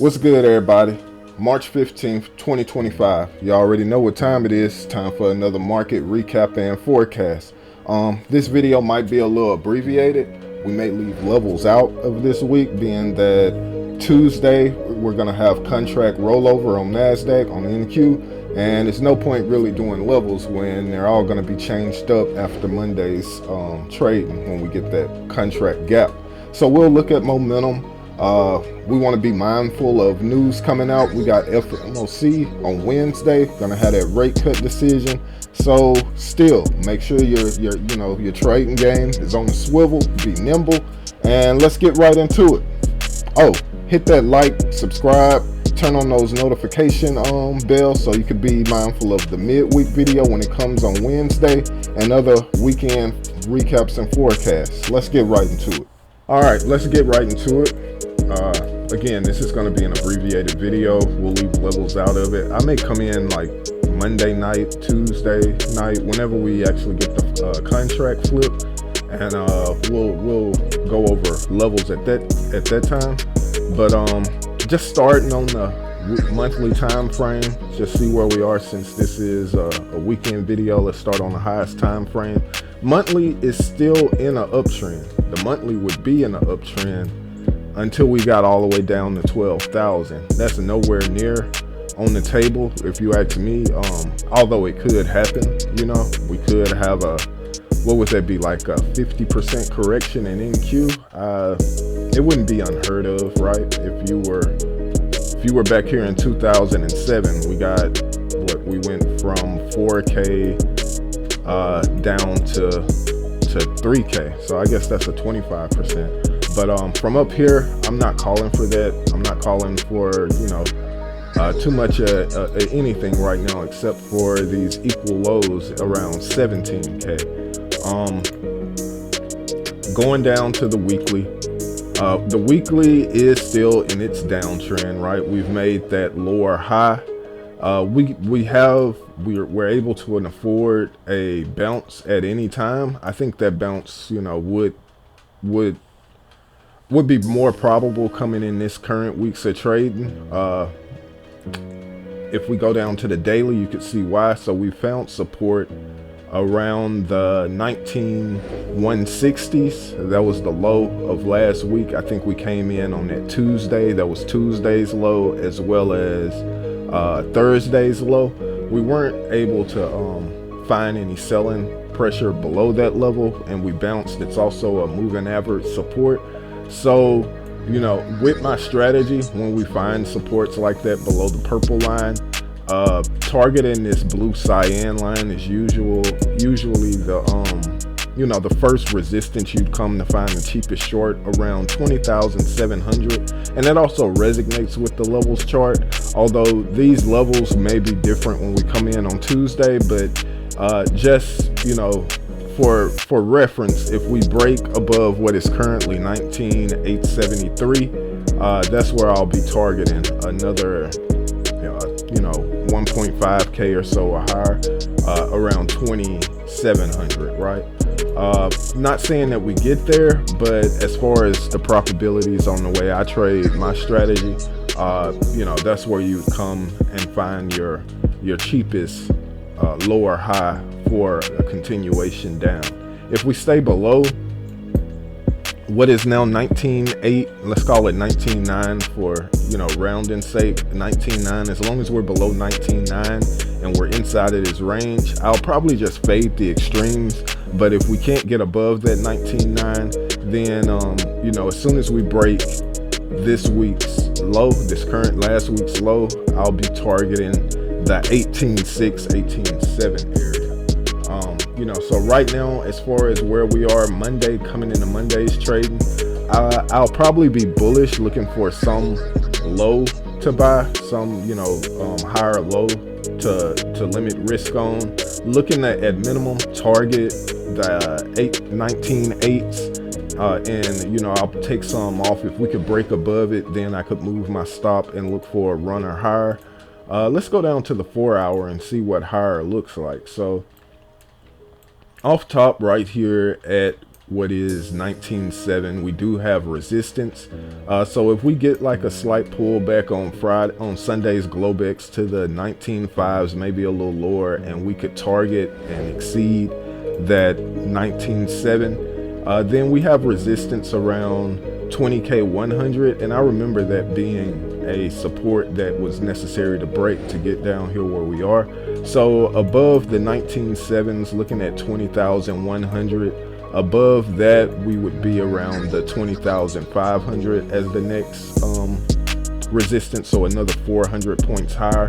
What's good, everybody? March 15th, 2025. You already know what time it is. Time for another market recap and forecast. This video might be a little abbreviated. We may leave levels out of this week, being that Tuesday we're going to have contract rollover on Nasdaq, on NQ, and it's no point really doing levels when they're all going to be changed up after Monday's trading when we get that contract gap. So we'll look at momentum. We want to be mindful of news coming out. We got FOMC on Wednesday, gonna have that rate cut decision. So still make sure your trading game is on the swivel, be nimble, and let's get right into it. Oh, hit that like, subscribe, turn on those notification bells so you can be mindful of the midweek video when it comes on Wednesday and other weekend recaps and forecasts. Let's get right into it. All right, let's get right into it. Again, this is going to be an abbreviated video. We'll leave levels out of it. I may come in like Monday night, Tuesday night, whenever we actually get the contract flip, and we'll go over levels at that time. But just starting on the monthly time frame, just see where we are. Since this is a weekend video, let's start on the highest time frame. Monthly is still in an uptrend. The monthly would be in an uptrend until we got all the way down to 12,000. That's nowhere near on the table, if you ask me. Although it could happen, we could have what would that be, like a 50% correction in NQ. It wouldn't be unheard of, right? If you were back here in 2007, we went from 4K down to 3K. So I guess that's a 25%. But from up here, I'm not calling for that. I'm not calling for too much anything right now, except for these equal lows around 17K. Going down to the weekly. The weekly is still in its downtrend, right? We've made that lower high. We're able to afford a bounce at any time. I think that bounce, would be more probable coming in this current week's of trading. If we go down to the daily, you can see why. So we found support around the 16160s. That was the low of last week. I think we came in on that Tuesday. That was Tuesday's low as well as Thursday's low. We weren't able to find any selling pressure below that level, and we bounced. It's also a moving average support. So, with my strategy, when we find supports like that below the purple line, targeting this blue cyan line is usually the first resistance you'd come to find the cheapest short around 20,700, and that also resonates with the levels chart. Although these levels may be different when we come in on Tuesday, but just for reference, if we break above what is currently 19,873, that's where I'll be targeting another 1.5K or so or higher, around 2,700, right? Not saying that we get there, but as far as the probabilities on the way I trade my strategy, that's where you come and find your cheapest lower high for a continuation down. If we stay below what is now 19.8, let's call it 19.9 for rounding sake, 19.9, as long as we're below 19.9 and we're inside of this range, I'll probably just fade the extremes. But if we can't get above that 19.9, then as soon as we break this week's low, last week's low, I'll be targeting the 18.6, 18.7 area. So right now, as far as where we are Monday, coming into Monday's trading, I'll probably be bullish, looking for some low to buy, some higher low to limit risk on. Looking at minimum target the 19.8s, and I'll take some off. If we could break above it, then I could move my stop and look for a runner higher. Let's go down to the 4 hour and see what higher looks like. So off top right here at what is 19.7. We do have resistance. So if we get like a slight pullback on Sunday's Globex to the 19.5s, maybe a little lower, and we could target and exceed that 19.7, then we have resistance around 20k 100, and I remember that being a support that was necessary to break to get down here where we are. So above the 19.7s, looking at 20,100. Above that, we would be around the 20,500 as the next resistance, so another 400 points higher.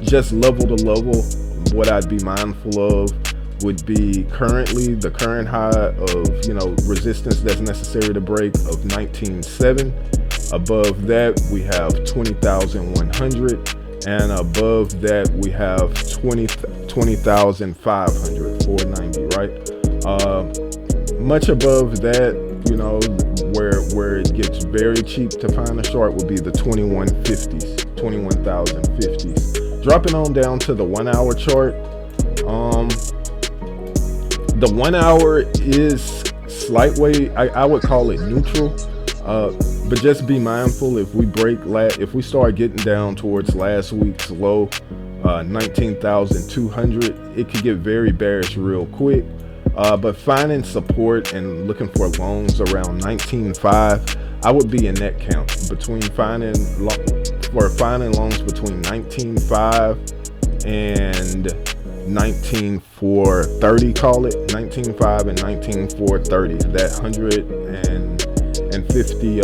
Just level to level, what I'd be mindful of would be currently the current high of, resistance that's necessary to break of 19.7. Above that, we have 20,100, and above that, we have 20,500, 490, right? Much above that, where it gets very cheap to find a short would be the 21,050s. Dropping on down to the 1 hour chart. The 1 hour is slightly, I would call it neutral, but just be mindful if we start getting down towards last week's low, 19,200, it could get very bearish real quick. But finding support and looking for longs around 19.5, I would be in that camp between finding longs between 19.5 and 19.430, call it 19.5 and 19.430, that 150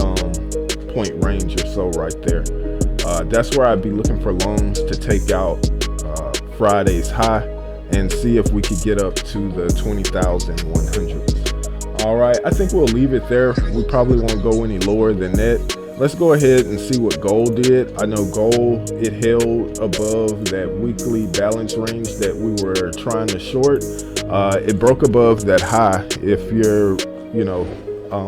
point range or so right there. That's where I'd be looking for longs to take out Friday's high and see if we could get up to the 20,100s. All right, I think we'll leave it there. We probably won't go any lower than that. Let's go ahead and see what gold did. I know gold, it held above that weekly balance range that we were trying to short. It broke above that high. If you're,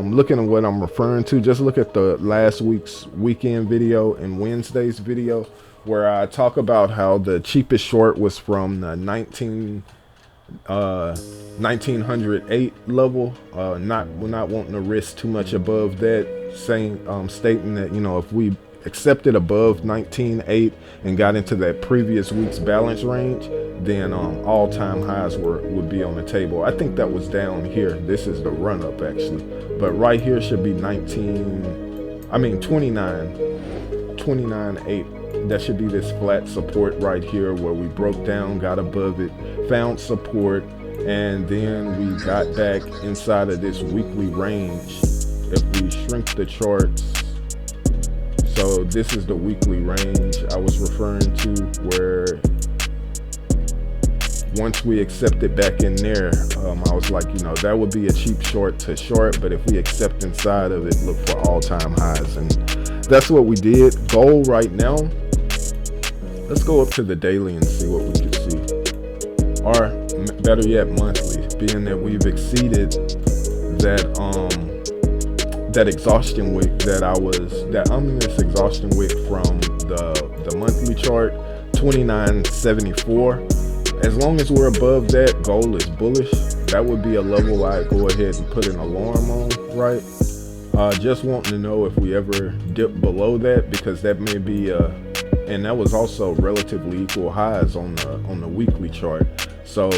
looking at what I'm referring to, just look at the last week's weekend video and Wednesday's video, where I talk about how the cheapest short was from the 1908 level. We're not wanting to risk too much above that, stating that, if we accepted above 19.8 and got into that previous week's balance range, then all-time highs would be on the table. I think that was down here. This is the run-up actually, but right here should be 29.8. That should be this flat support right here where we broke down, got above it, found support, and then we got back inside of this weekly range. If we shrink the charts, so this is the weekly range I was referring to, where once we accept it back in there, I was like, that would be a cheap short to short, but if we accept inside of it, look for all-time highs, and that's what we did. Gold right now, let's go up to the daily and see what we can see, or better yet, monthly, being that we've exceeded that exhaustion wick that ominous exhaustion wick from the monthly chart, 29.74. As long as we're above that, gold is bullish. That would be a level I'd go ahead and put an alarm on, right? Just wanting to know if we ever dip below that, because that may be and that was also relatively equal highs on the weekly chart. So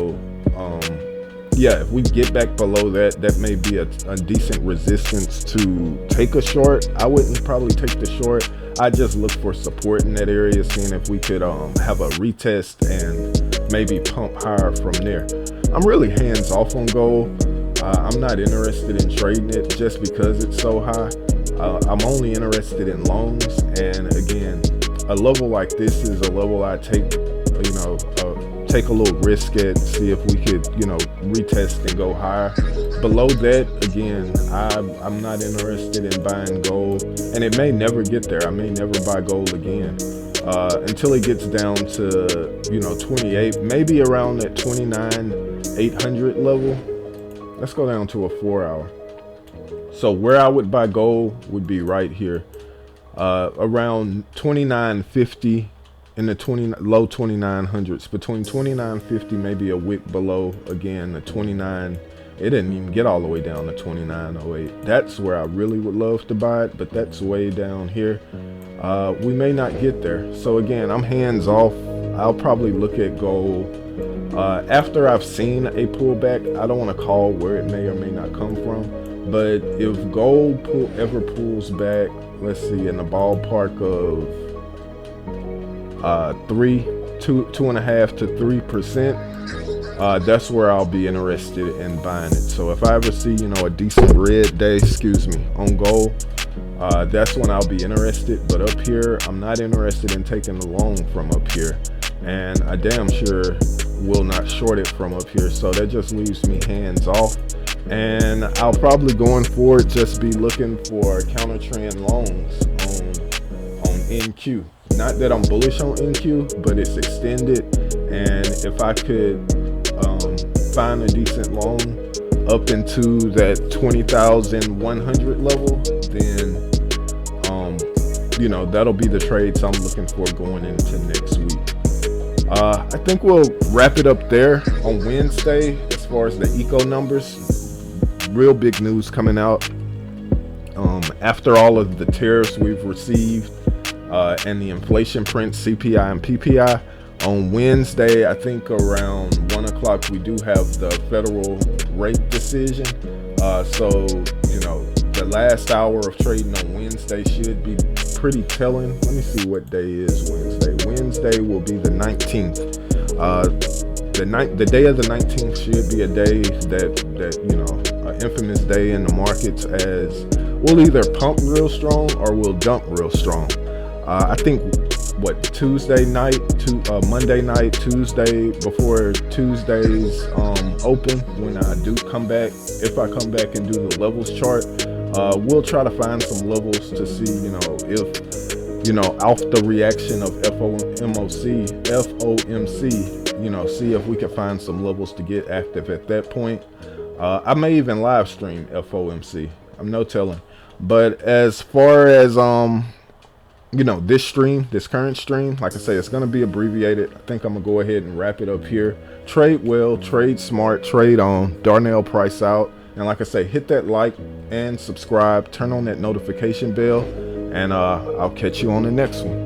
yeah, if we get back below that, that may be a decent resistance to take a short. I wouldn't probably take the short. I just look for support in that area, seeing if we could have a retest and maybe pump higher from there. I'm really hands off on gold. I'm not interested in trading it just because it's so high. I'm only interested in longs, and again, a level like this is a level I take, take a little risk at, see if we could, retest and go higher. Below that, again, I'm not interested in buying gold, and it may never get there. I may never buy gold again until it gets down to, 28, maybe around that 29,800 level. Let's go down to a 4 hour. So where I would buy gold would be right here, around 29.50 in the low 2900s, between 29.50, maybe a wick below, again, the It didn't even get all the way down to 29.08. That's where I really would love to buy it, but that's way down here. We may not get there. So again, I'm hands off. I'll probably look at gold after I've seen a pullback. I don't want to call where it may or may not come from, but if gold ever pulls back, let's see, in the ballpark of 2.5 to 3%, that's where I'll be interested in buying it. So if I ever see, you know, a decent red day, on gold, that's when I'll be interested. But up here, I'm not interested in taking the long from up here, and I damn sure will not short it from up here. So that just leaves me hands off, and I'll probably going forward just be looking for counter trend longs on NQ. Not that I'm bullish on NQ, but it's extended, and if I could find a decent long up into that 20,100 level, then you know, that'll be the trades I'm looking for going into next week. I think we'll wrap it up there on Wednesday as far as the eco numbers. Real big news coming out after all of the tariffs we've received and the inflation print, CPI and PPI. On Wednesday, I think around 1 o'clock, we do have the federal rate decision. So, you know, the last hour of trading on Wednesday should be pretty telling. Let me see what day is Wednesday. Wednesday will be the 19th. The day of the 19th should be a day that you know, an infamous day in the markets, as we'll either pump real strong or we'll dump real strong. I think Tuesday night, Monday night, Tuesday, before Tuesday's open, when I do come back, if I come back and do the levels chart, we'll try to find some levels to see, you know, if, you know, off the reaction of FOMC, you know, see if we can find some levels to get active at that point. I may even live stream FOMC. I'm no telling. But as far as you know, this current stream, like I say, it's going to be abbreviated. I think I'm going to go ahead and wrap it up here. Trade well, trade smart, trade on. Darnell price out. And like I say, hit that like and subscribe. Turn on that notification bell. And I'll catch you on the next one.